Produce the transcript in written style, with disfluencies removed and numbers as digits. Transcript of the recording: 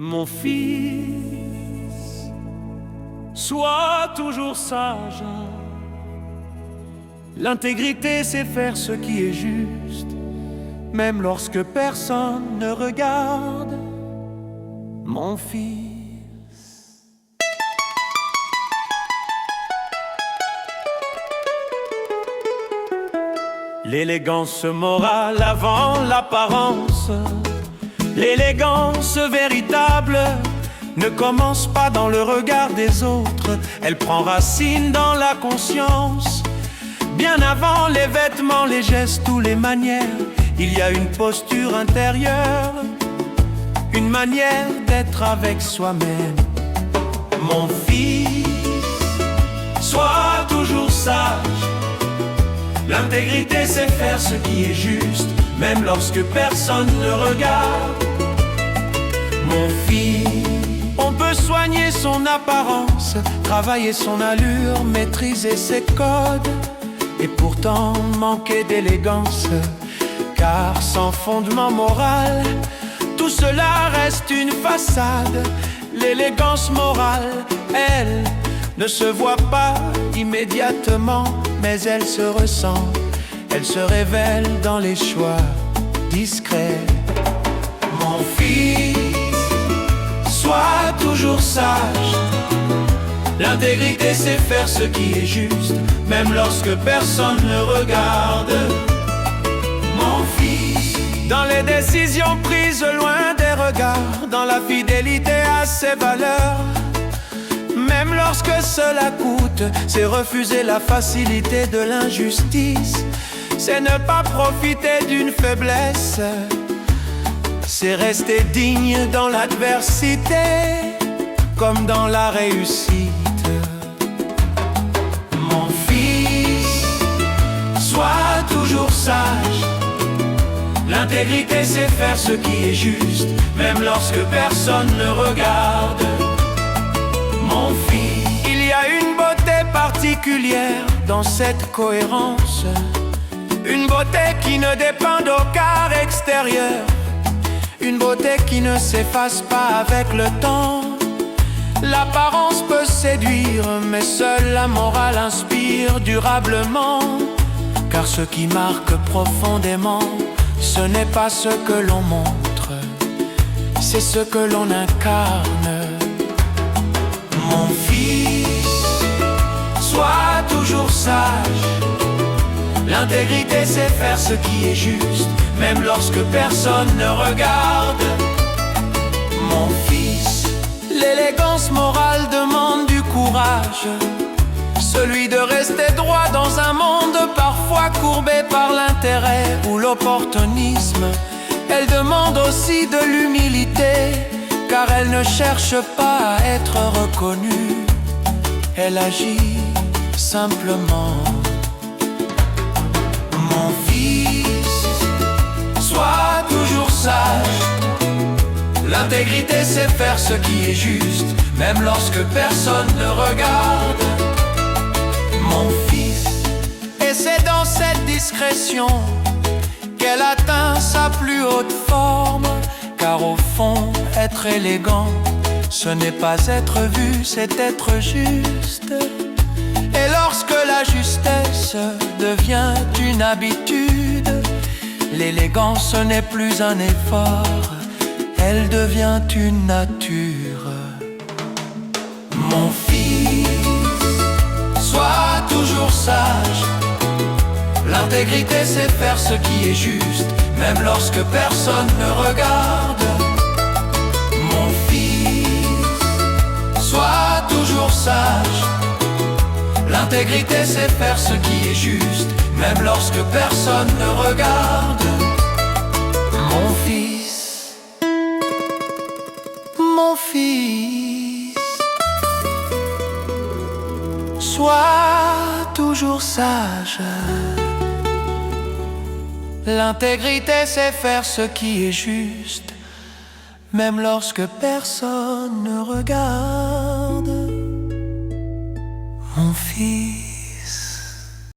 Mon fils, sois toujours sage. L'intégrité, c'est faire ce qui est juste, même lorsque personne ne regarde. Mon fils. L'élégance morale avant l'apparence. L'élégance véritable ne commence pas dans le regard des autres. Elle prend racine dans la conscience. Bien avant les vêtements, les gestes ou les manières, il y a une posture intérieure, une manière d'être avec soi-même. Mon fils, sois toujours sage. L'intégrité, c'est faire ce qui est juste, même lorsque personne ne regarde. Mon fils, on peut soigner son apparence, travailler son allure, maîtriser ses codes, et pourtant manquer d'élégance, car sans fondement moral, tout cela reste une façade. L'élégance morale, elle, ne se voit pas immédiatement, mais elle se ressent, elle se révèle dans les choix discrets. Mon fils, sois toujours sage. L'intégrité, c'est faire ce qui est juste, même lorsque personne ne regarde. Mon fils, dans les décisions prises loin des regards, dans la fidélité à ses valeurs, même lorsque cela coûte, c'est refuser la facilité de l'injustice. C'est ne pas profiter d'une faiblesse, c'est rester digne dans l'adversité comme dans la réussite. Mon fils, sois toujours sage. L'intégrité, c'est faire ce qui est juste, même lorsque personne ne regarde. Mon fils, il y a une beauté particulière dans cette cohérence, une beauté qui ne dépend d'aucun extérieur, une beauté qui ne s'efface pas avec le temps. L'apparence peut séduire, mais seule la morale inspire durablement, car ce qui marque profondément, ce n'est pas ce que l'on montre, c'est ce que l'on incarne. Mon fils, sois toujours sage. L'intégrité, c'est faire ce qui est juste, même lorsque personne ne regarde. Mon fils, l'élégance morale demande du courage, celui de rester droit dans un monde parfois courbé par l'intérêt ou l'opportunisme. Elle demande aussi de l'humilité, car elle ne cherche pas à être reconnue, elle agit simplement. Mon fils, sois toujours sage. L'intégrité, c'est faire ce qui est juste, même lorsque personne ne regarde. Mon fils, et c'est dans cette discrétion qu'elle atteint sa plus haute forme, car au fond, être élégant, ce n'est pas être vu, c'est être juste. Et lorsque la justesse devient une habitude, l'élégance n'est plus un effort, elle devient une nature. Mon fils, sois toujours sage. L'intégrité, c'est faire ce qui est juste, même lorsque personne ne regarde. Mon fils, sois toujours sage. L'intégrité, c'est faire ce qui est juste, même lorsque personne ne regarde. Mon fils, mon fils, sois toujours sage. L'intégrité, c'est faire ce qui est juste, même lorsque personne ne regarde. Mon fils.